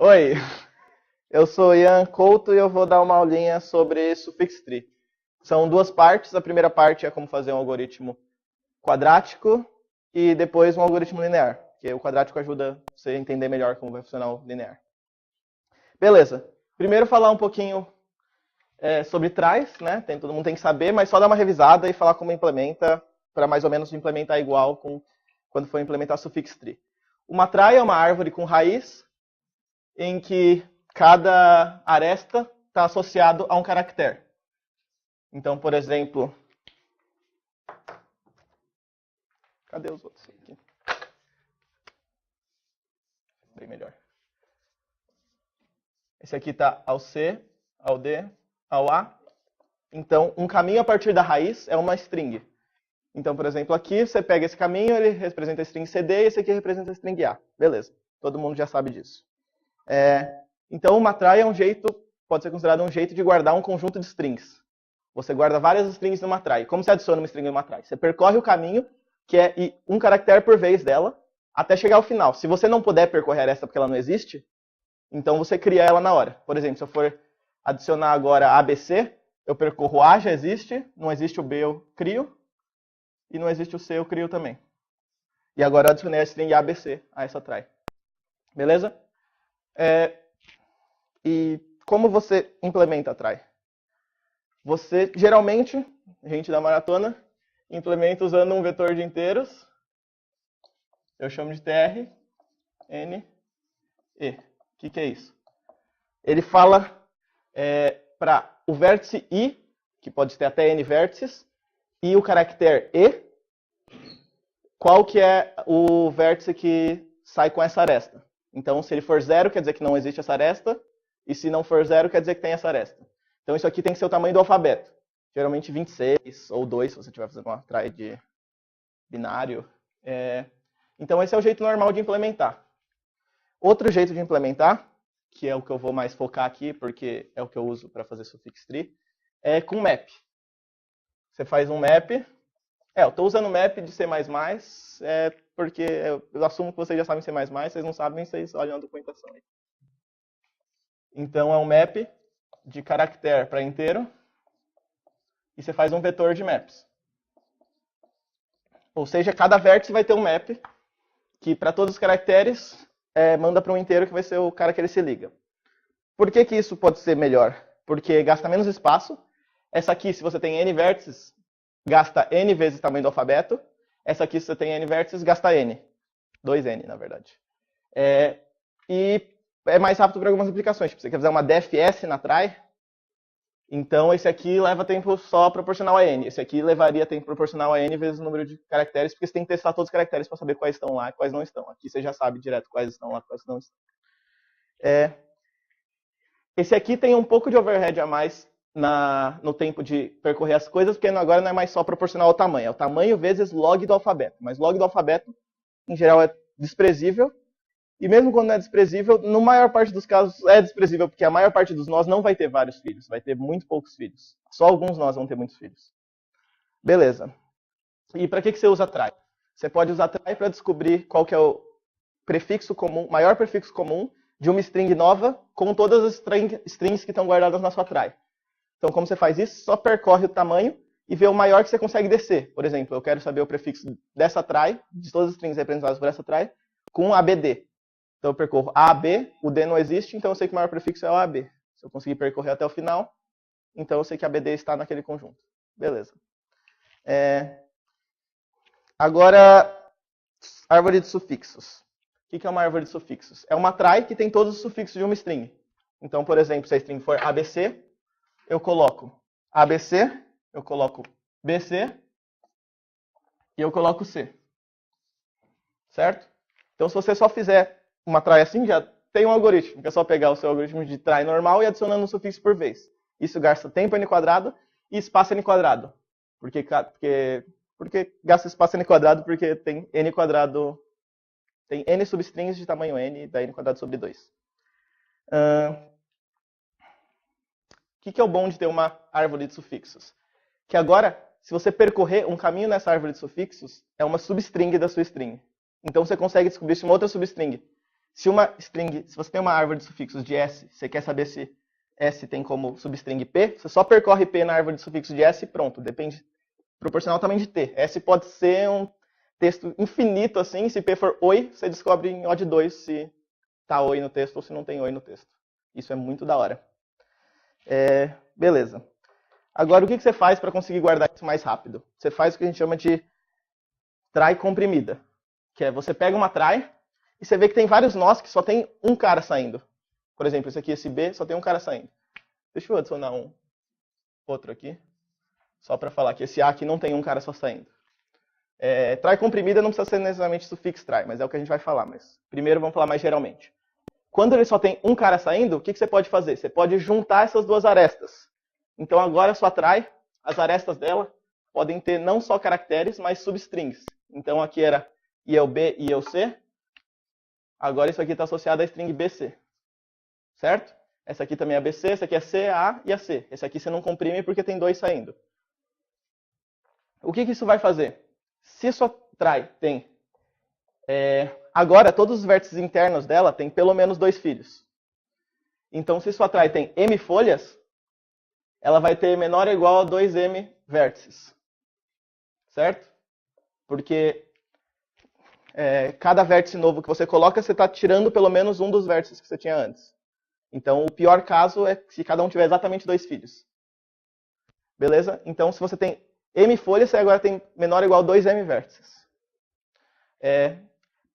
Oi, eu sou Ian Couto e eu vou dar uma aulinha sobre suffix tree. São duas partes. A primeira parte é como fazer um algoritmo quadrático e depois um algoritmo linear, que o quadrático ajuda você a entender melhor como vai funcionar o linear. Beleza. Primeiro falar um pouquinho sobre tries, né? Todo mundo tem que saber, mas só dar uma revisada e falar como implementa, para mais ou menos implementar igual com quando for implementar suffix tree. Uma try é uma árvore com raiz, em que cada aresta está associado a um caractere. Então, por exemplo... Cadê os outros aqui? Bem melhor. Esse aqui está ao C, ao D, ao A. Então, um caminho a partir da raiz é uma string. Então, por exemplo, aqui você pega esse caminho, ele representa a string CD e esse aqui representa a string A. Beleza, todo mundo já sabe disso. Então, uma try é um jeito, pode ser considerado um jeito de guardar um conjunto de strings. Você guarda várias strings numa try. Como você adiciona uma string numa try? Você percorre o caminho, que é um caractere por vez dela, até chegar ao final. Se você não puder percorrer essa porque ela não existe, então você cria ela na hora. Por exemplo, se eu for adicionar agora ABC, eu percorro A, já existe, não existe o B, eu crio, e não existe o C, eu crio também. E agora eu adicionei a string ABC a essa try. Beleza? E como você implementa a try? Você, geralmente, gente da maratona, implementa usando um vetor de inteiros. Eu chamo de tr, n, e. O que é isso? Ele fala para o vértice i, que pode ter até n vértices, e o caractere e, qual que é o vértice que sai com essa aresta. Então, se ele for 0, quer dizer que não existe essa aresta, e se não for 0, quer dizer que tem essa aresta. Então, isso aqui tem que ser o tamanho do alfabeto. Geralmente 26 ou 2, se você estiver fazendo uma try de binário. Então, esse é o jeito normal de implementar. Outro jeito de implementar, que é o que eu vou mais focar aqui, porque é o que eu uso para fazer suffix tree, é com map. Você faz um map. Eu estou usando map de C++, porque eu assumo que vocês já sabem C++, vocês não sabem, vocês olham a documentação aí. Então, é um map de caractere para inteiro, e você faz um vetor de maps. Ou seja, cada vértice vai ter um map, que para todos os caracteres, manda para um inteiro que vai ser o cara que ele se liga. Por que isso pode ser melhor? Porque gasta menos espaço. Essa aqui, se você tem n vértices, gasta n vezes o tamanho do alfabeto. Essa aqui, se você tem n vértices, gasta n. 2n, na verdade. E é mais rápido para algumas aplicações. Tipo, você quer fazer uma DFS na try, então esse aqui leva tempo só proporcional a n. Esse aqui levaria tempo proporcional a n vezes o número de caracteres, porque você tem que testar todos os caracteres para saber quais estão lá e quais não estão. Aqui você já sabe direto quais estão lá e quais não estão. Esse aqui tem um pouco de overhead a mais no tempo de percorrer as coisas, porque agora não é mais só proporcional ao tamanho. É o tamanho vezes log do alfabeto. Mas log do alfabeto, em geral, é desprezível. E mesmo quando não é desprezível, na maior parte dos casos é desprezível, porque a maior parte dos nós não vai ter vários filhos, vai ter muito poucos filhos. Só alguns nós vão ter muitos filhos. Beleza. E para que você usa try? Você pode usar try para descobrir qual que é o prefixo comum, maior prefixo comum de uma string nova com todas as strings que estão guardadas na sua try. Então, como você faz isso? Só percorre o tamanho e vê o maior que você consegue descer. Por exemplo, eu quero saber o prefixo dessa try, de todas as strings representadas por essa try, com ABD. Então, eu percorro AB, o D não existe, então eu sei que o maior prefixo é o AB. Se eu conseguir percorrer até o final, então eu sei que ABD está naquele conjunto. Beleza. Agora, árvore de sufixos. O que é uma árvore de sufixos? É uma try que tem todos os sufixos de uma string. Então, por exemplo, se a string for ABC, eu coloco ABC, eu coloco BC e eu coloco C. Certo? Então, se você só fizer uma try assim, já tem um algoritmo, que é só pegar o seu algoritmo de try normal e adicionando um sufixo por vez. Isso gasta tempo n quadrado e espaço n quadrado. Porque gasta espaço n quadrado porque tem n quadrado, tem n substrings de tamanho n, da n quadrado sobre 2. O que é o bom de ter uma árvore de sufixos? Que agora, se você percorrer um caminho nessa árvore de sufixos, é uma substring da sua string. Então você consegue descobrir se uma outra substring se você tem uma árvore de sufixos de S, você quer saber se S tem como substring P, você só percorre P na árvore de sufixos de S e pronto, depende proporcional ao tamanho de T. S pode ser um texto infinito assim, se P for oi, você descobre em O de 2 se tá oi no texto ou se não tem oi no texto. Isso é muito da hora. Beleza. Agora, o que você faz para conseguir guardar isso mais rápido? Você faz o que a gente chama de try comprimida, que é você pega uma try e você vê que tem vários nós que só tem um cara saindo. Por exemplo, esse aqui, esse B, só tem um cara saindo. Deixa eu adicionar um outro aqui, só para falar que esse A aqui não tem um cara só saindo. Try comprimida não precisa ser necessariamente sufixo try, mas é o que a gente vai falar. Mas primeiro vamos falar mais geralmente. Quando ele só tem um cara saindo, o que você pode fazer? Você pode juntar essas duas arestas. Então agora a sua try, as arestas dela, podem ter não só caracteres, mas substrings. Então aqui era IELB e IELC. Agora isso aqui está associado à string BC. Certo? Essa aqui também é BC, essa aqui é C, A e a C. Esse aqui você não comprime porque tem dois saindo. O que isso vai fazer? Se sua try tem... agora todos os vértices internos dela tem pelo menos 2 filhos. Então se sua try tem M folhas, ela vai ter menor ou igual a 2M vértices. Certo? Porque cada vértice novo que você coloca, você está tirando pelo menos um dos vértices que você tinha antes. Então, o pior caso é se cada um tiver exatamente 2 filhos. Beleza? Então, se você tem M folhas, você agora tem menor ou igual a 2M vértices.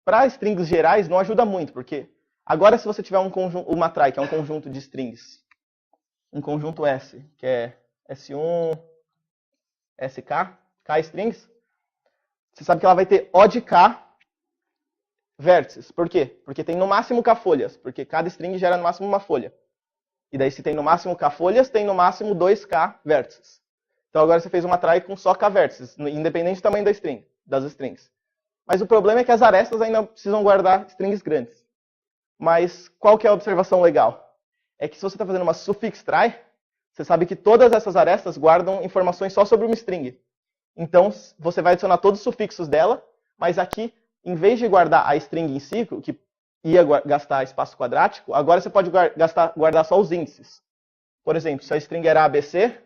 Para strings gerais, não ajuda muito, porque agora se você tiver uma try, que é um conjunto de strings, um conjunto S, que é S1, SK, K strings, você sabe que ela vai ter O de K vértices. Por quê? Porque tem no máximo K folhas, porque cada string gera no máximo uma folha. E daí se tem no máximo K folhas, tem no máximo 2K vértices. Então agora você fez uma try com só K vértices, independente do tamanho das strings. Mas o problema é que as arestas ainda precisam guardar strings grandes. Mas qual que é a observação legal? É que se você está fazendo uma suffix try, você sabe que todas essas arestas guardam informações só sobre uma string. Então você vai adicionar todos os sufixos dela, mas aqui, em vez de guardar a string em si, que ia gastar espaço quadrático, agora você pode guardar só os índices. Por exemplo, se a string era ABC,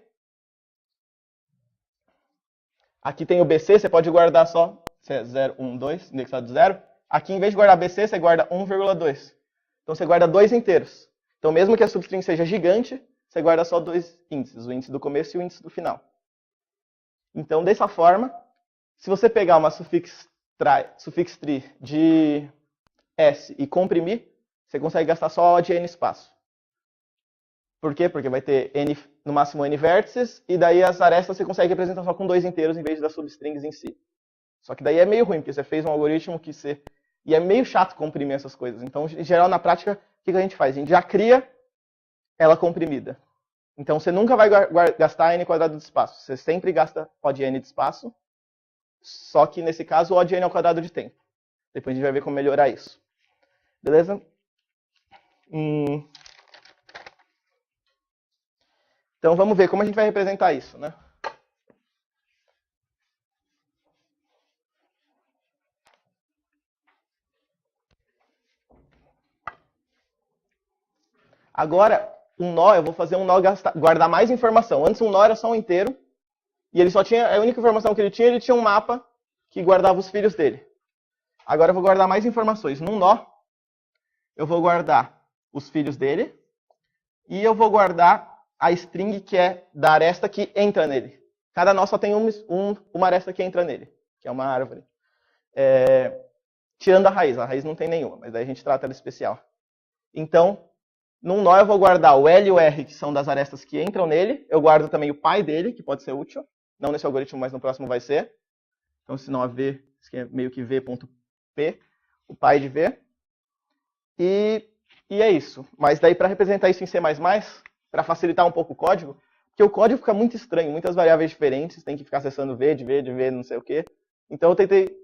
aqui tem o BC, você pode guardar só 0, 1, 2, indexado de 0. Aqui, em vez de guardar BC, você guarda 1,2. Então você guarda 2 inteiros. Então mesmo que a substring seja gigante, você guarda só 2 índices, o índice do começo e o índice do final. Então, dessa forma, se você pegar uma suffix tree de S e comprimir, você consegue gastar só O de N espaço. Por quê? Porque vai ter N, no máximo N vértices, e daí as arestas você consegue representar só com 2 inteiros em vez das substrings em si. Só que daí é meio ruim, porque você fez um algoritmo que você... E é meio chato comprimir essas coisas. Então, em geral, na prática, o que a gente faz? A gente já cria ela comprimida. Então, você nunca vai gastar N quadrado de espaço. Você sempre gasta O de N de espaço. Só que, nesse caso, O de N ao quadrado de tempo. Depois a gente vai ver como melhorar isso. Beleza? Então, vamos ver como a gente vai representar isso, né? Agora, um nó, eu vou fazer um nó guardar mais informação. Antes um nó era só um inteiro, e ele só tinha, a única informação que ele tinha um mapa que guardava os filhos dele. Agora eu vou guardar mais informações. Num nó, eu vou guardar os filhos dele, e eu vou guardar a string que é da aresta que entra nele. Cada nó só tem uma aresta que entra nele, que é uma árvore. Tirando a raiz não tem nenhuma, mas daí a gente trata ela especial. Então, num nó eu vou guardar o L e o R, que são das arestas que entram nele. Eu guardo também o pai dele, que pode ser útil. Não nesse algoritmo, mas no próximo vai ser. Então, esse nó é V, que é meio que V.P, o pai de V. E é isso. Mas daí, para representar isso em C++, para facilitar um pouco o código, porque o código fica muito estranho, muitas variáveis diferentes, tem que ficar acessando V, de V, não sei o quê. Então, eu tentei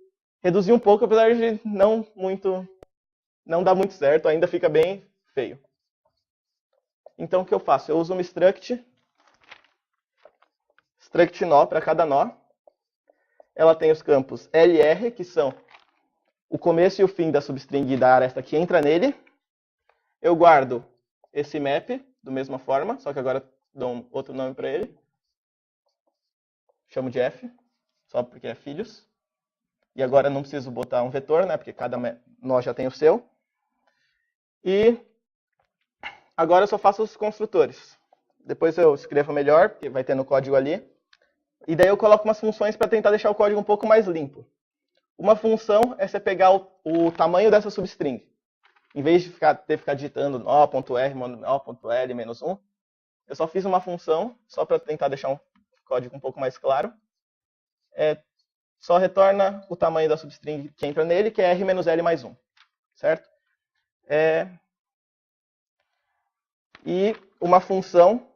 reduzir um pouco, apesar de não dar muito certo, ainda fica bem feio. Então, o que eu faço? Eu uso uma struct nó para cada nó. Ela tem os campos LR, que são o começo e o fim da substring da aresta que entra nele. Eu guardo esse map da mesma forma, só que agora dou um outro nome para ele. Chamo de f, só porque é filhos. E agora não preciso botar um vetor, né, porque cada nó já tem o seu. E agora eu só faço os construtores. Depois eu escrevo melhor, porque vai ter no código ali. E daí eu coloco umas funções para tentar deixar o código um pouco mais limpo. Uma função é você pegar o tamanho dessa substring. Em vez de ter que ficar digitando nó.r, nó.l, -1, eu só fiz uma função, só para tentar deixar o código um pouco mais claro. Só retorna o tamanho da substring que entra nele, que é r-l mais 1. Certo? E uma função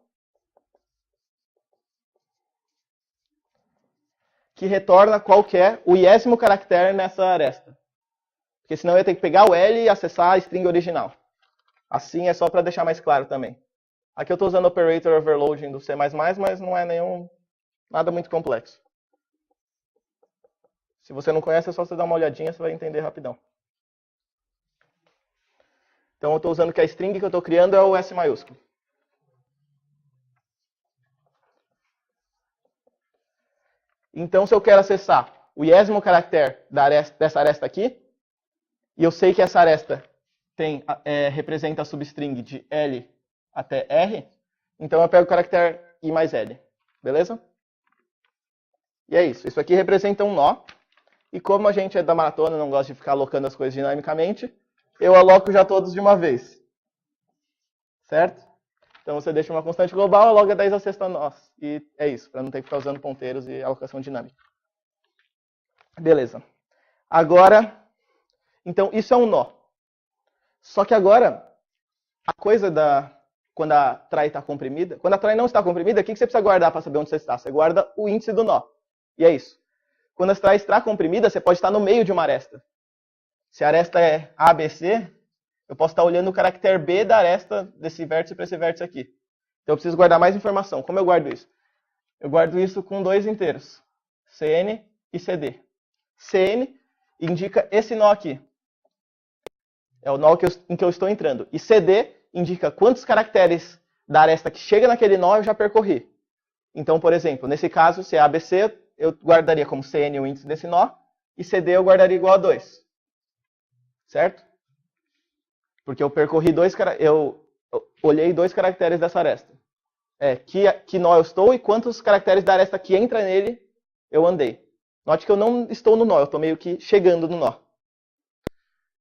que retorna qual que é o 10º caractere nessa aresta. Porque senão eu ia ter que pegar o L e acessar a string original. Assim é só para deixar mais claro também. Aqui eu estou usando o operator overloading do C++, mas não é nada muito complexo. Se você não conhece, é só você dar uma olhadinha, você vai entender rapidão. Então eu estou usando que a string que eu estou criando é o S maiúsculo. Então, se eu quero acessar o 10º caractere dessa aresta aqui, e eu sei que essa aresta representa a substring de L até R, então eu pego o caractere I mais L. Beleza? E é isso. Isso aqui representa um nó. E como a gente é da maratona, não gosta de ficar alocando as coisas dinamicamente, eu aloco já todos de uma vez. Certo? Então você deixa uma constante global, aloga 10 a sexta nós. E é isso, para não ter que ficar usando ponteiros e alocação dinâmica. Beleza. Agora, então isso é um nó. Só que agora, a coisa quando a try está comprimida, quando a try não está comprimida, o que você precisa guardar para saber onde você está? Você guarda o índice do nó. E é isso. Quando a try está comprimida, você pode estar no meio de uma aresta. Se a aresta é ABC, eu posso estar olhando o caractere B da aresta desse vértice para esse vértice aqui. Então eu preciso guardar mais informação. Como eu guardo isso? Eu guardo isso com dois inteiros, CN e CD. CN indica esse nó aqui. É o nó em que eu estou entrando. E CD indica quantos caracteres da aresta que chega naquele nó eu já percorri. Então, por exemplo, nesse caso, se é ABC, eu guardaria como CN o índice desse nó, e CD eu guardaria igual a 2. Certo? Porque eu percorri eu olhei 2 caracteres dessa aresta. Que nó eu estou e quantos caracteres da aresta que entra nele eu andei. Note que eu não estou no nó, eu estou meio que chegando no nó.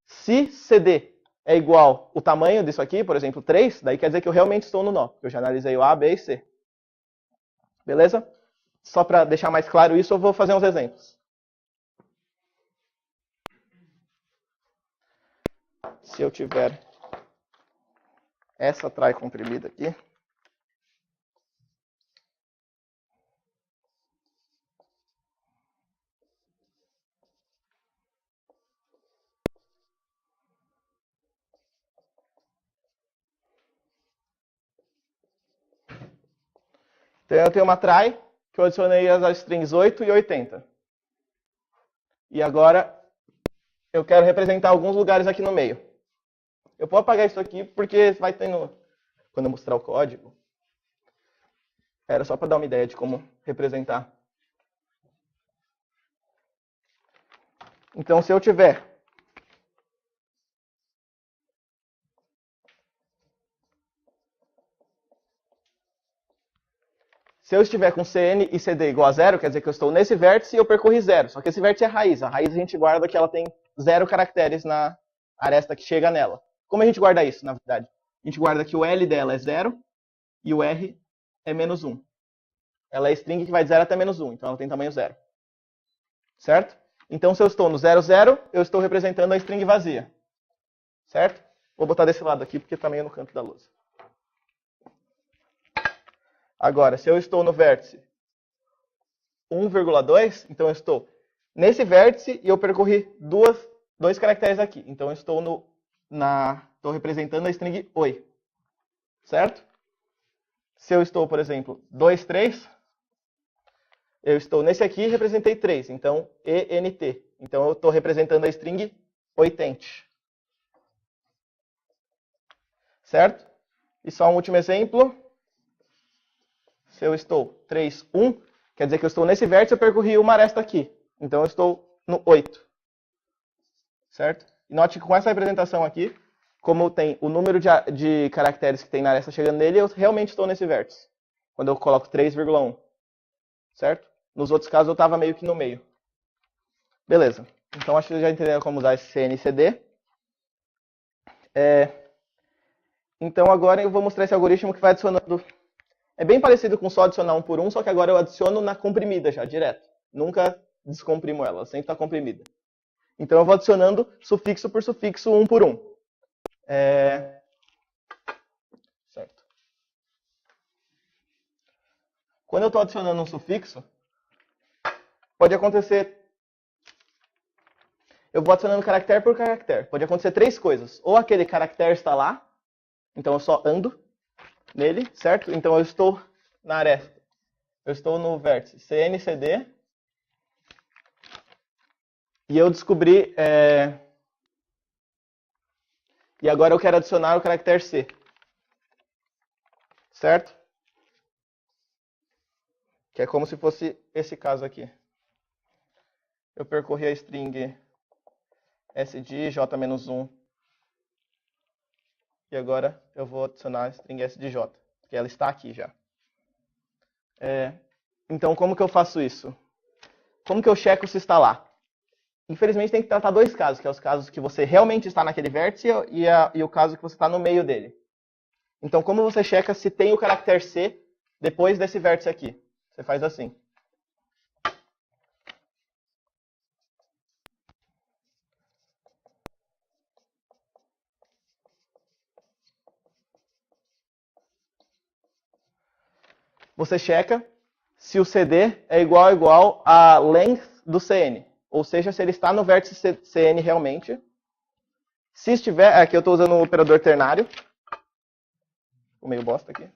Se CD é igual o tamanho disso aqui, por exemplo, 3, daí quer dizer que eu realmente estou no nó. Eu já analisei o A, B e C. Beleza? Só para deixar mais claro isso, eu vou fazer uns exemplos. Se eu tiver essa try comprimida aqui, então eu tenho uma try que eu adicionei as strings 8 e 80. E agora eu quero representar alguns lugares aqui no meio. Eu posso apagar isso aqui porque vai ter quando eu mostrar o código. Era só para dar uma ideia de como representar. Então, se eu tiver Se eu estiver com CN e CD igual a 0, quer dizer que eu estou nesse vértice e eu percorri 0. Só que esse vértice é a raiz. A raiz a gente guarda que ela tem 0 caracteres na aresta que chega nela. Como a gente guarda isso, na verdade? A gente guarda que o L dela é 0 e o R é -1. Ela é string que vai de 0 até -1, então ela tem tamanho 0. Certo? Então, se eu estou no 0, 0, eu estou representando a string vazia. Certo? Vou botar desse lado aqui, porque está meio no canto da lousa. Agora, se eu estou no vértice 1,2, então eu estou nesse vértice e eu percorri 2 caracteres aqui. Então eu estou estou representando a string oi. Certo? Se eu estou, por exemplo, 2, 3, eu estou nesse aqui e representei 3. Então, ENT. Então eu estou representando a string oitente. Certo? E só um último exemplo. Se eu estou 3, 1, quer dizer que eu estou nesse vértice, eu percorri uma aresta aqui. Então eu estou no 8. Certo? E note que com essa representação aqui, como tem o número de caracteres que tem na aresta chegando nele, eu realmente estou nesse vértice. Quando eu coloco 3,1. Certo? Nos outros casos eu estava meio que no meio. Beleza. Então acho que vocês já entenderam como usar esse CNCD. Então agora eu vou mostrar esse algoritmo que vai adicionando. É bem parecido com só adicionar 1 por 1, só que agora eu adiciono na comprimida já, direto. Nunca descomprimo ela sempre está comprimida. Então eu vou adicionando sufixo por sufixo, 1 por 1. Certo. Quando eu estou adicionando um sufixo, pode acontecer. Eu vou adicionando caractere por caractere. Pode acontecer 3 coisas. Ou aquele caractere está lá, então eu só ando nele, certo? Então eu estou na aresta. Eu estou no vértice CNCD. E eu descobri. E agora eu quero adicionar o caractere C. Certo? Que é como se fosse esse caso aqui. Eu percorri a string S de J-1. E agora eu vou adicionar a string S de J, que ela está aqui já. Então, como que eu faço isso? Como que eu checo se está lá? Infelizmente, tem que tratar 2 casos, que é os casos que você realmente está naquele vértice e o caso que você está no meio dele. Então, como você checa se tem o caractere C depois desse vértice aqui? Você faz assim. Você checa se o CD é igual a length do CN. Ou seja, se ele está no vértice CN realmente. Se estiver, aqui eu estou usando o operador ternário. O meio bosta aqui.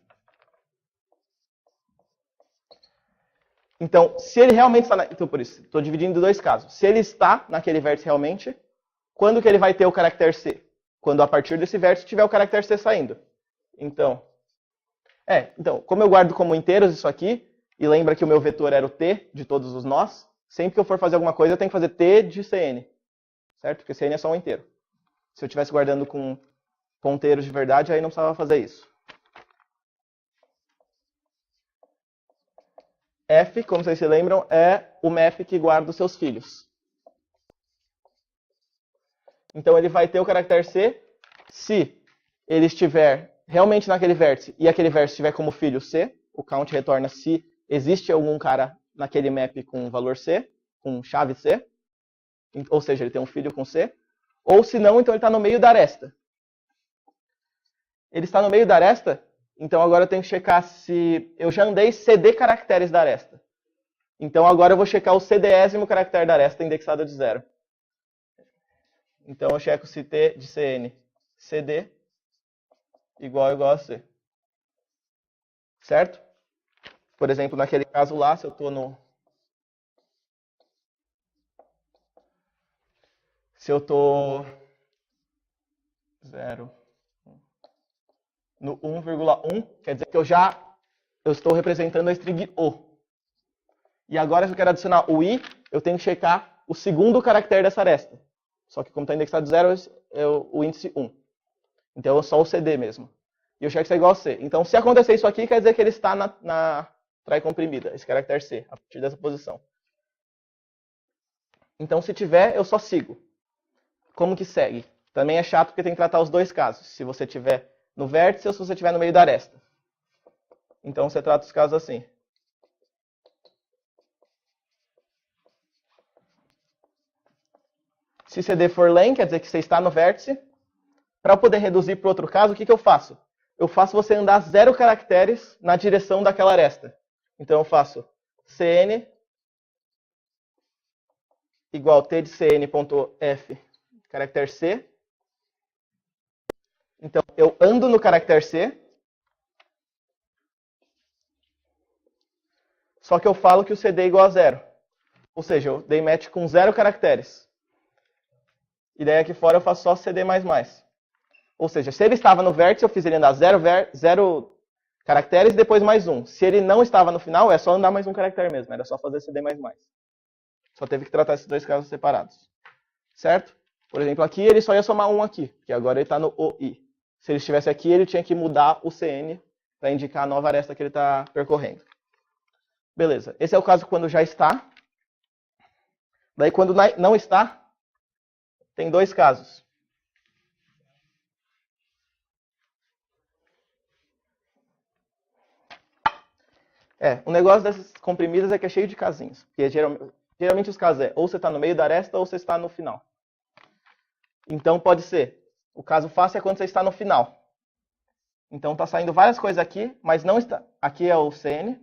Então, se ele realmente está... Então, por isso, estou dividindo em 2 casos. Se ele está naquele vértice realmente, quando que ele vai ter o caractere C? Quando a partir desse vértice tiver o caractere C saindo. Então, como eu guardo como inteiros isso aqui, e lembra que o meu vetor era o T de todos os nós, sempre que eu for fazer alguma coisa eu tenho que fazer T de CN. Certo? Porque CN é só um inteiro. Se eu estivesse guardando com ponteiros de verdade, aí não precisava fazer isso. F, como vocês se lembram, é o map que guarda os seus filhos. Então ele vai ter o caractere C se ele estiver realmente naquele vértice e aquele vértice tiver como filho C. O count retorna se existe algum cara naquele map com valor C, com chave C. Ou seja, ele tem um filho com C. Ou se não, então ele está no meio da aresta. Ele está no meio da aresta, então agora eu tenho que checar se eu já andei CD caracteres da aresta. Então agora eu vou checar o CDésimo caractere da aresta indexado de 0. Então eu checo se T de CN CD igual a C. Certo? Por exemplo, naquele caso lá, se eu estou no... Se eu estou... 0... No 1,1, quer dizer que eu estou representando a string O. E agora, se eu quero adicionar o I, eu tenho que checar o segundo caractere dessa aresta. Só que como está indexado de 0, é o índice 1. Então é só o CD mesmo. E eu checo se é igual a C. Então, se acontecer isso aqui, quer dizer que ele está na try comprimida, esse caractere C, a partir dessa posição. Então, se tiver, eu só sigo. Como que segue? Também é chato porque tem que tratar os 2 casos. Se você tiver no vértice ou se você estiver no meio da aresta. Então você trata os casos assim. Se CD for len, quer dizer que você está no vértice. Para eu poder reduzir para outro caso, o que eu faço? Eu faço você andar 0 caracteres na direção daquela aresta. Então eu faço cn igual t de cn.f caractere C. Então eu ando no caractere C. Só que eu falo que o CD é igual a 0. Ou seja, eu dei match com 0 caracteres. E daí aqui fora eu faço só CD++. Ou seja, se ele estava no vértice, eu fiz ele andar 0 caracteres e depois mais um. Se ele não estava no final, é só andar mais um caractere mesmo. Era só fazer CD++. Só teve que tratar esses dois casos separados. Certo? Por exemplo, aqui ele só ia somar um aqui, que agora ele está no OI. Se ele estivesse aqui, ele tinha que mudar o CN para indicar a nova aresta que ele está percorrendo. Beleza. Esse é o caso quando já está. Daí quando não está, tem dois casos. O negócio dessas comprimidas é que é cheio de casinhos. Porque geralmente os casos ou você está no meio da aresta ou você está no final. Então pode ser. O caso fácil é quando você está no final. Então está saindo várias coisas aqui, mas não está. Aqui é o CN.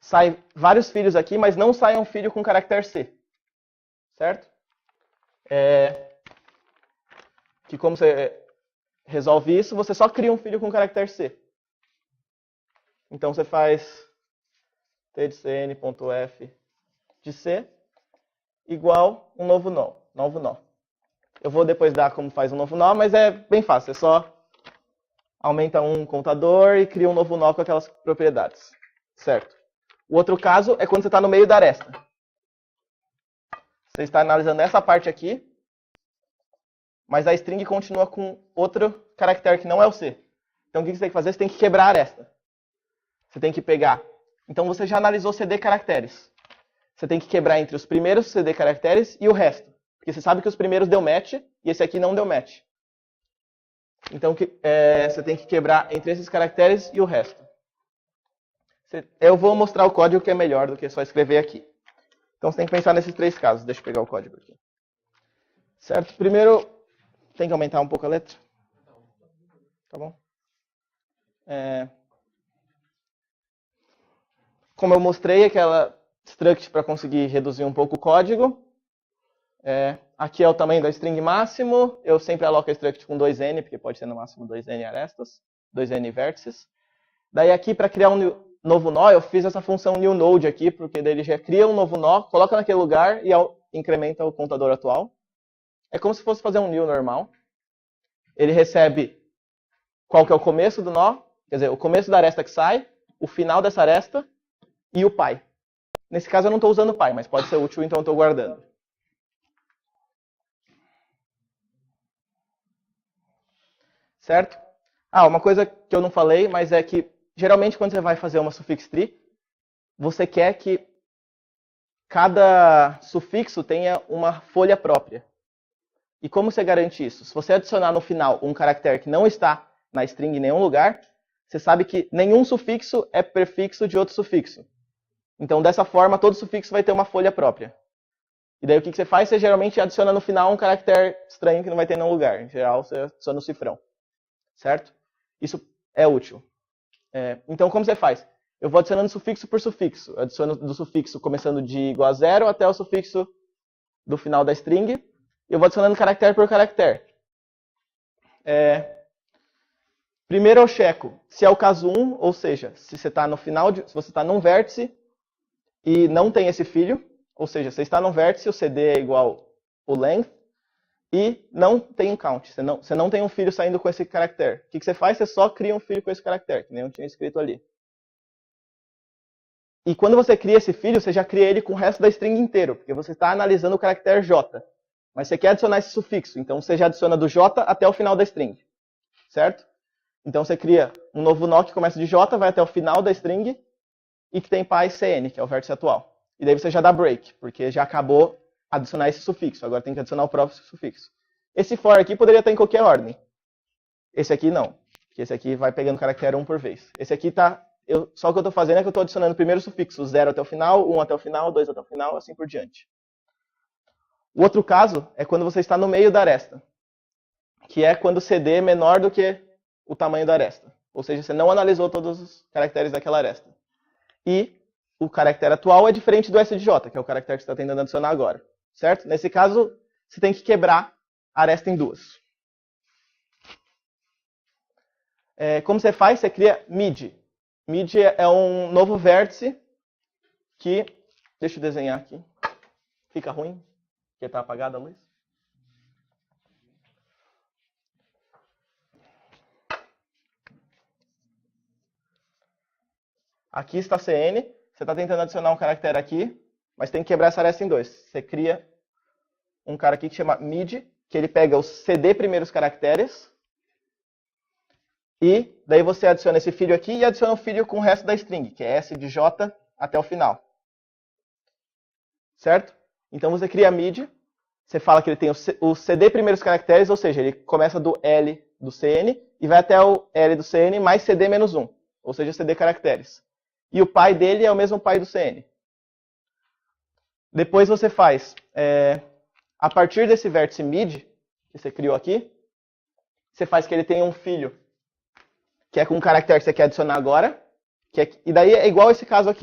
Sai vários filhos aqui, mas não sai um filho com caractere C. Certo? Que como você resolve isso, você só cria um filho com caractere C. Então você faz t de cn.f de C igual um novo nó. Eu vou depois dar como faz um novo nó, mas é bem fácil. É só aumenta um contador e cria um novo nó com aquelas propriedades. Certo? O outro caso é quando você está no meio da aresta. Você está analisando essa parte aqui, mas a string continua com outro caractere que não é o C. Então o que você tem que fazer? Você tem que quebrar a aresta. Você tem que pegar. Então você já analisou CD caracteres. Você tem que quebrar entre os primeiros CD caracteres e o resto. Porque você sabe que os primeiros deu match e esse aqui não deu match. Então você tem que quebrar entre esses caracteres e o resto. Eu vou mostrar o código que é melhor do que só escrever aqui. Então você tem que pensar nesses três casos. Deixa eu pegar o código aqui. Certo? Primeiro, tem que aumentar um pouco a letra. Tá bom? Como eu mostrei aquela struct para conseguir reduzir um pouco o código. Aqui é o tamanho da string máximo. Eu sempre aloco a struct com 2n, porque pode ser no máximo 2n arestas, 2n vértices. Daí aqui, para criar um novo nó, eu fiz essa função newNode aqui, porque daí ele já cria um novo nó, coloca naquele lugar e incrementa o contador atual. É como se fosse fazer um new normal. Ele recebe qual que é o começo do nó, quer dizer, o começo da aresta que sai, o final dessa aresta e o pi. Nesse caso eu não estou usando pi, mas pode ser útil, então eu estou guardando. Certo? Uma coisa que eu não falei, mas é que geralmente quando você vai fazer uma suffix tree, você quer que cada sufixo tenha uma folha própria. E como você garante isso? Se você adicionar no final um caractere que não está na string em nenhum lugar, você sabe que nenhum sufixo é prefixo de outro sufixo. Então, dessa forma, todo sufixo vai ter uma folha própria. E daí o que você faz? Você geralmente adiciona no final um caractere estranho que não vai ter em nenhum lugar. Em geral, você adiciona o cifrão. Certo? Isso é útil. Então, como você faz? Eu vou adicionando sufixo por sufixo. Eu adiciono do sufixo começando de igual a 0 até o sufixo do final da string. E eu vou adicionando caractere por caractere. Primeiro eu checo se é o caso 1, ou seja, se você está no final, se você está num vértice e não tem esse filho, ou seja, você está num vértice, o CD é igual o length, e não tem um count. Você não tem um filho saindo com esse caractere. O que você faz? Você só cria um filho com esse caractere, que nem eu tinha escrito ali. E quando você cria esse filho, você já cria ele com o resto da string inteiro, porque você está analisando o caractere J. Mas você quer adicionar esse sufixo, então você já adiciona do J até o final da string. Certo? Então você cria um novo nó que começa de J, vai até o final da string, e que tem pi cn, que é o vértice atual. E daí você já dá break, porque já acabou adicionar esse sufixo. Agora tem que adicionar o próprio sufixo. Esse for aqui poderia estar em qualquer ordem. Esse aqui não. Porque esse aqui vai pegando caractere 1 por vez. Esse aqui está... Só o que eu estou fazendo é que eu estou adicionando primeiro o sufixo 0 até o final, 1 até o final, 2 até o final, assim por diante. O outro caso é quando você está no meio da aresta. Que é quando o CD é menor do que o tamanho da aresta. Ou seja, você não analisou todos os caracteres daquela aresta. E o caractere atual é diferente do SJ, que é o caractere que você está tentando adicionar agora. Certo? Nesse caso, você tem que quebrar a aresta em duas. Como você faz? Você cria mid. Mid é um novo vértice que... Deixa eu desenhar aqui. Fica ruim, porque está apagada a luz. Aqui está CN, você está tentando adicionar um caractere aqui, mas tem que quebrar essa aresta em dois. Você cria um cara aqui que chama mid, que ele pega os CD primeiros caracteres, e daí você adiciona esse filho aqui e adiciona o filho com o resto da string, que é S de J até o final. Certo? Então você cria mid, você fala que ele tem os CD primeiros caracteres, ou seja, ele começa do L do CN e vai até o L do CN mais CD menos 1, ou seja, CD caracteres. E o pai dele é o mesmo pai do CN. Depois você faz, a partir desse vértice mid, que você criou aqui, você faz que ele tenha um filho, que é com um caractere que você quer adicionar agora, e daí é igual esse caso aqui.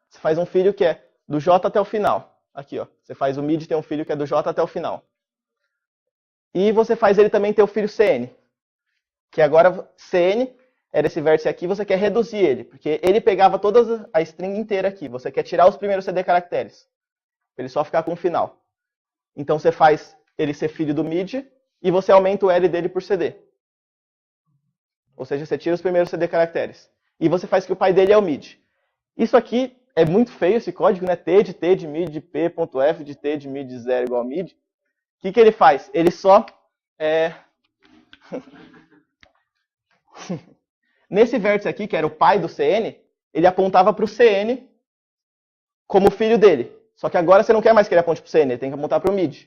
Você faz um filho que é do J até o final. Aqui, ó. Você faz o mid ter um filho que é do J até o final. E você faz ele também ter o filho CN. Que agora CN era esse vértice aqui, você quer reduzir ele, porque ele pegava toda a string inteira aqui. Você quer tirar os primeiros CD caracteres, para ele só ficar com o final. Então você faz ele ser filho do mid e você aumenta o L dele por CD. Ou seja, você tira os primeiros CD caracteres. E você faz que o pai dele é o mid. Isso aqui é muito feio, esse código, né? T de mid, de p.f de t de mid 0 igual a mid. O que ele faz? Ele só... Nesse vértice aqui, que era o pai do CN, ele apontava para o CN como filho dele. Só que agora você não quer mais que ele aponte para o CN, ele tem que apontar para o mid.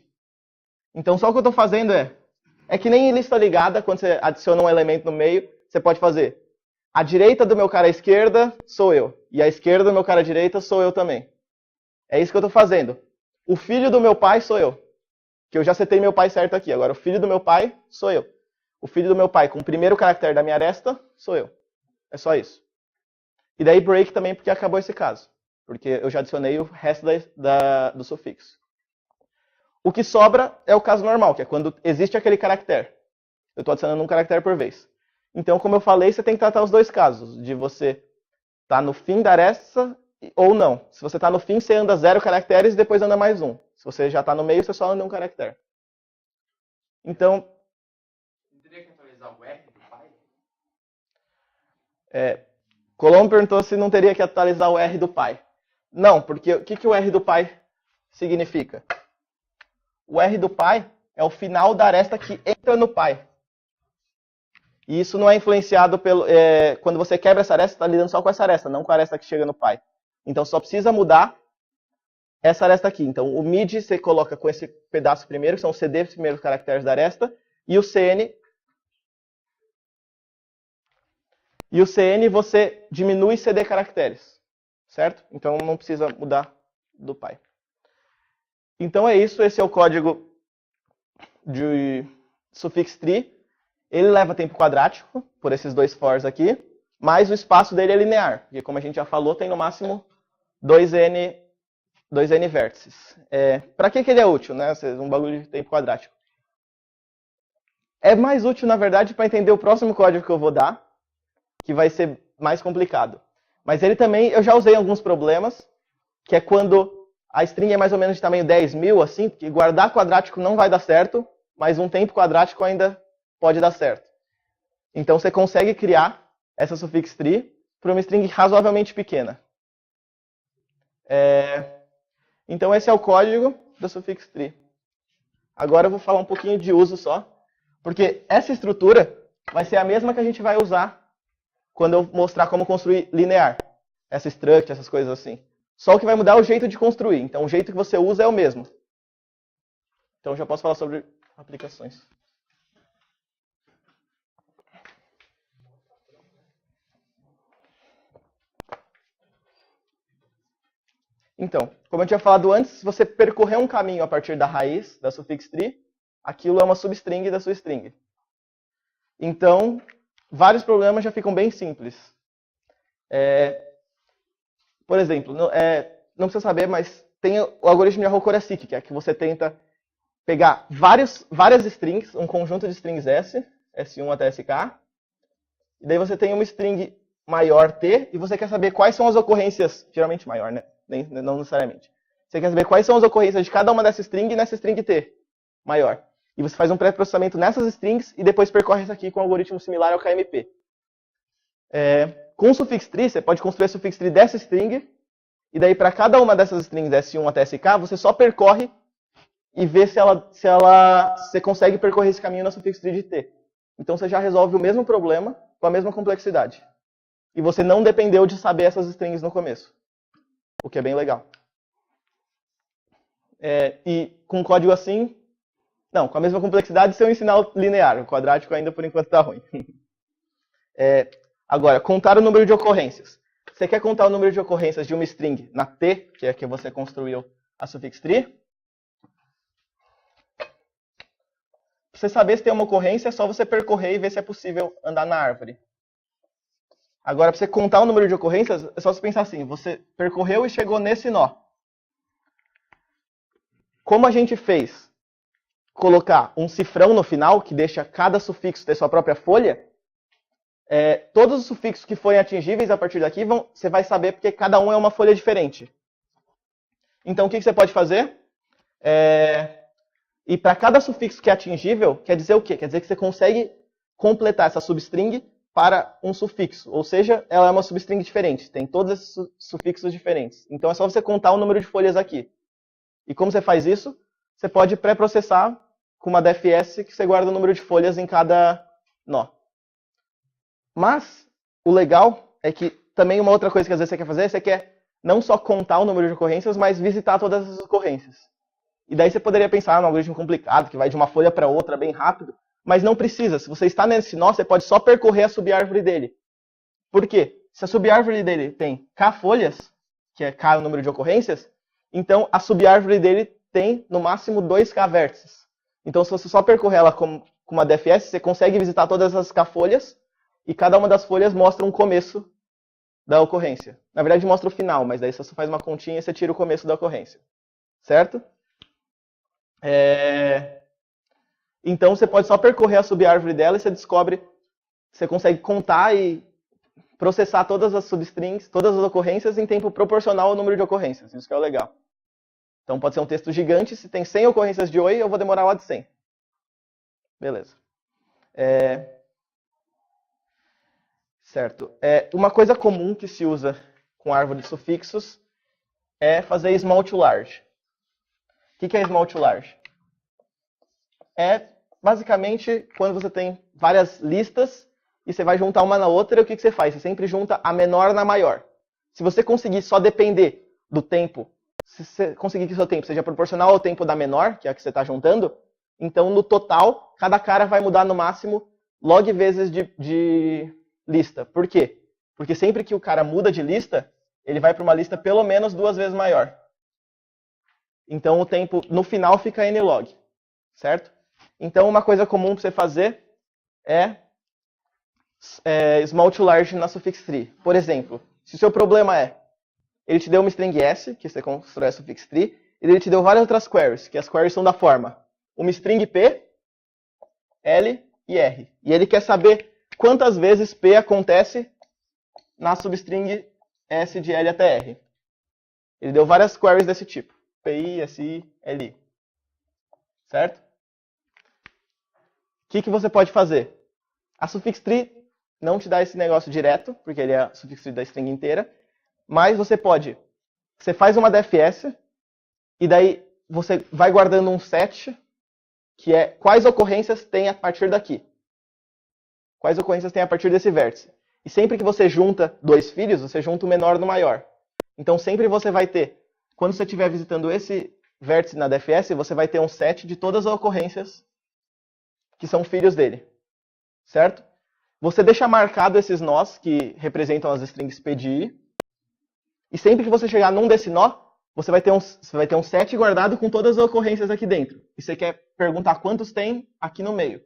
Então só o que eu estou fazendo é que nem em lista ligada, quando você adiciona um elemento no meio, você pode fazer a direita do meu cara à esquerda sou eu, e a esquerda do meu cara à direita sou eu também. É isso que eu estou fazendo. O filho do meu pai sou eu, que eu já setei meu pai certo aqui. Agora o filho do meu pai sou eu. O filho do meu pai com o primeiro caractere da minha aresta sou eu. É só isso. E daí break também porque acabou esse caso. Porque eu já adicionei o resto do sufixo. O que sobra é o caso normal, que é quando existe aquele caractere. Eu estou adicionando um caractere por vez. Então, como eu falei, você tem que tratar os dois casos. De você estar no fim da aresta ou não. Se você está no fim, você anda 0 caracteres e depois anda mais um. Se você já está no meio, você só anda um caractere. Então... Não teria que atualizar o R do pai? Colombo perguntou se não teria que atualizar o R do pai. Não, porque o que o R do pai significa? O R do pai é o final da aresta que entra no pai. E isso não é influenciado pelo... quando você quebra essa aresta, você está lidando só com essa aresta, não com a aresta que chega no pai. Então só precisa mudar essa aresta aqui. Então o mid você coloca com esse pedaço primeiro, que são os CD primeiros caracteres da aresta, e o CN você diminui CD caracteres, certo? Então não precisa mudar do pai. Então é isso, esse é o código de suffix tree. Ele leva tempo quadrático, por esses dois fors aqui, mas o espaço dele é linear, porque como a gente já falou, tem no máximo 2n vértices. Para que ele é útil, né? Um bagulho de tempo quadrático. É mais útil, na verdade, para entender o próximo código que eu vou dar, que vai ser mais complicado. Mas ele também, eu já usei alguns problemas, que é quando a string é mais ou menos de tamanho 10.000, assim, porque guardar quadrático não vai dar certo, mas um tempo quadrático ainda pode dar certo. Então você consegue criar essa suffix tree para uma string razoavelmente pequena. Então esse é o código da suffix tree. Agora eu vou falar um pouquinho de uso só, porque essa estrutura vai ser a mesma que a gente vai usar quando eu mostrar como construir linear. Essa struct, essas coisas assim. Só o que vai mudar é o jeito de construir. Então o jeito que você usa é o mesmo. Então eu já posso falar sobre aplicações. Então, como eu tinha falado antes, se você percorrer um caminho a partir da raiz da suffix tree, aquilo é uma substring da sua string. Então, vários problemas já ficam bem simples. Por exemplo, não precisa saber, mas tem o algoritmo de Arrow-Korasik, que é que você tenta pegar várias strings, um conjunto de strings S, S1 até SK, e daí você tem uma string maior T, e você quer saber quais são as ocorrências, geralmente maior, né? Não necessariamente. Você quer saber quais são as ocorrências de cada uma dessas strings nessa string T maior. E você faz um pré-processamento nessas strings e depois percorre isso aqui com um algoritmo similar ao KMP. com o suffix tree, você pode construir a suffix tree dessa string, e daí para cada uma dessas strings S1 até SK, você só percorre e vê se você consegue percorrer esse caminho na suffix tree de T. Então você já resolve o mesmo problema com a mesma complexidade. E você não dependeu de saber essas strings no começo, o que é bem legal. E com um código assim, não, com a mesma complexidade, se eu ensinar o linear, o quadrático ainda por enquanto está ruim. Agora, contar o número de ocorrências. Você quer contar o número de ocorrências de uma string na T, que é a que você construiu a suffix tree? Para você saber se tem uma ocorrência, é só você percorrer e ver se é possível andar na árvore. Agora, para você contar o número de ocorrências, é só você pensar assim, você percorreu e chegou nesse nó. Como a gente fez colocar um cifrão no final, que deixa cada sufixo ter sua própria folha, todos os sufixos que forem atingíveis a partir daqui, você vai saber porque cada um é uma folha diferente. Então, o que você pode fazer? E para cada sufixo que é atingível, quer dizer o quê? Quer dizer que você consegue completar essa substring para um sufixo. Ou seja, ela é uma substring diferente. Tem todos esses sufixos diferentes. Então, é só você contar o número de folhas aqui. E como você faz isso? Você pode pré-processar com uma DFS que você guarda o número de folhas em cada nó. Mas o legal é que também uma outra coisa que às vezes você quer fazer, você quer não só contar o número de ocorrências, mas visitar todas as ocorrências. E daí você poderia pensar num algoritmo complicado, que vai de uma folha para outra bem rápido, mas não precisa. Se você está nesse nó, você pode só percorrer a subárvore dele. Por quê? Se a subárvore dele tem K folhas, que é K o número de ocorrências, então a subárvore dele tem no máximo 2K vértices. Então se você só percorrer ela com uma DFS, você consegue visitar todas as K folhas, e cada uma das folhas mostra um começo da ocorrência. Na verdade mostra o final, mas daí você só faz uma continha e você tira o começo da ocorrência. Certo? Então você pode só percorrer a subárvore dela e você descobre, você consegue contar e processar todas as substrings, todas as ocorrências em tempo proporcional ao número de ocorrências. Isso que é o legal. Então pode ser um texto gigante, se tem 100 ocorrências de oi, eu vou demorar lá de 100. Beleza. Certo. Uma coisa comum que se usa com árvore de sufixos é fazer small to large. O que é small to large? É basicamente quando você tem várias listas e você vai juntar uma na outra, o que você faz? Você sempre junta a menor na maior. Se você conseguir só depender do tempo, se você conseguir que o seu tempo seja proporcional ao tempo da menor, que é a que você está juntando, então no total, cada cara vai mudar no máximo log vezes de lista. Por quê? Porque sempre que o cara muda de lista, ele vai para uma lista pelo menos 2 vezes maior. Então o tempo no final fica nlog, certo? Então uma coisa comum para você fazer é small to large na suffix tree. Por exemplo, se o seu problema ele te deu uma string S, que você constrói a suffix tree, e ele te deu várias outras queries, que as queries são da forma uma string P, L e R. E ele quer saber quantas vezes P acontece na substring S de L até R. Ele deu várias queries desse tipo. PI, SI, LI. Certo? O que você pode fazer? A suffix tree não te dá esse negócio direto, porque ele é a suffix tree da string inteira, mas você faz uma DFS, e daí você vai guardando um set, que é quais ocorrências tem a partir daqui. Quais ocorrências tem a partir desse vértice. E sempre que você junta 2 filhos, você junta o menor no maior. Então sempre você vai ter, quando você estiver visitando esse vértice na DFS, você vai ter um set de todas as ocorrências que são filhos dele. Certo? Você deixa marcado esses nós, que representam as strings P de I, e sempre que você chegar num desse nó, você vai ter um set guardado com todas as ocorrências aqui dentro. E você quer perguntar quantos tem aqui no meio.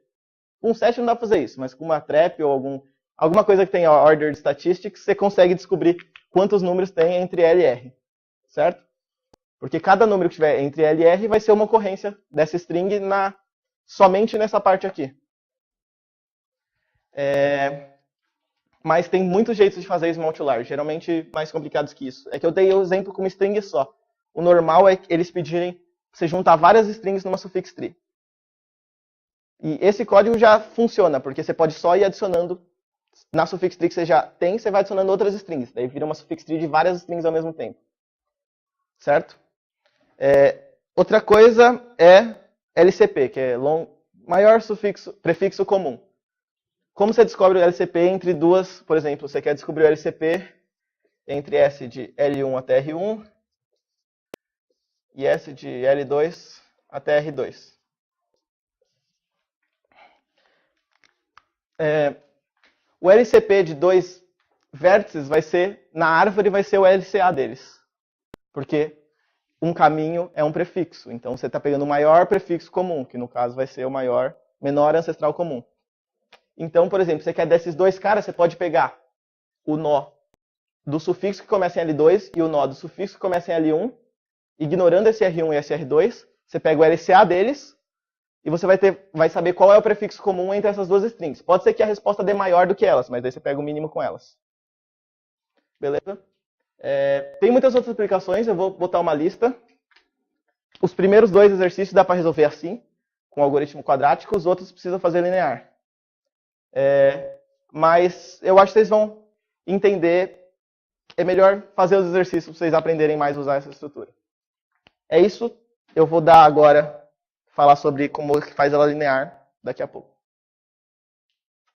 Com um set não dá para fazer isso, mas com uma trap ou alguma coisa que tenha ordered statistics, você consegue descobrir quantos números tem entre L e R. Certo? Porque cada número que tiver entre L e R vai ser uma ocorrência dessa string somente nessa parte aqui. Mas tem muitos jeitos de fazer small to large, geralmente mais complicados que isso. É que eu dei o exemplo com uma string só. O normal é eles pedirem você juntar várias strings numa suffix tree. E esse código já funciona, porque você pode só ir adicionando na suffix tree que você já tem, você vai adicionando outras strings. Daí vira uma suffix tree de várias strings ao mesmo tempo. Certo? Outra coisa é LCP, que é maior prefixo comum. Como você descobre o LCP entre duas, por exemplo, você quer descobrir o LCP entre S de L1 até R1 e S de L2 até R2. O LCP de dois vértices vai ser, na árvore, vai ser o LCA deles. Porque um caminho é um prefixo. Então você está pegando o maior prefixo comum, que no caso vai ser o menor ancestral comum. Então, por exemplo, você quer desses dois caras, você pode pegar o nó do sufixo que começa em L2 e o nó do sufixo que começa em L1, ignorando esse R1 e esse R2, você pega o LCA deles e você vai saber qual é o prefixo comum entre essas duas strings. Pode ser que a resposta dê maior do que elas, mas daí você pega o mínimo com elas. Beleza? Tem muitas outras aplicações, eu vou botar uma lista. Os primeiros 2 exercícios dá para resolver assim, com algoritmo quadrático, os outros precisa fazer linear. Mas eu acho que vocês vão entender. É melhor fazer os exercícios para vocês aprenderem mais a usar essa estrutura. É isso. Eu vou dar agora, falar sobre como faz ela linear daqui a pouco.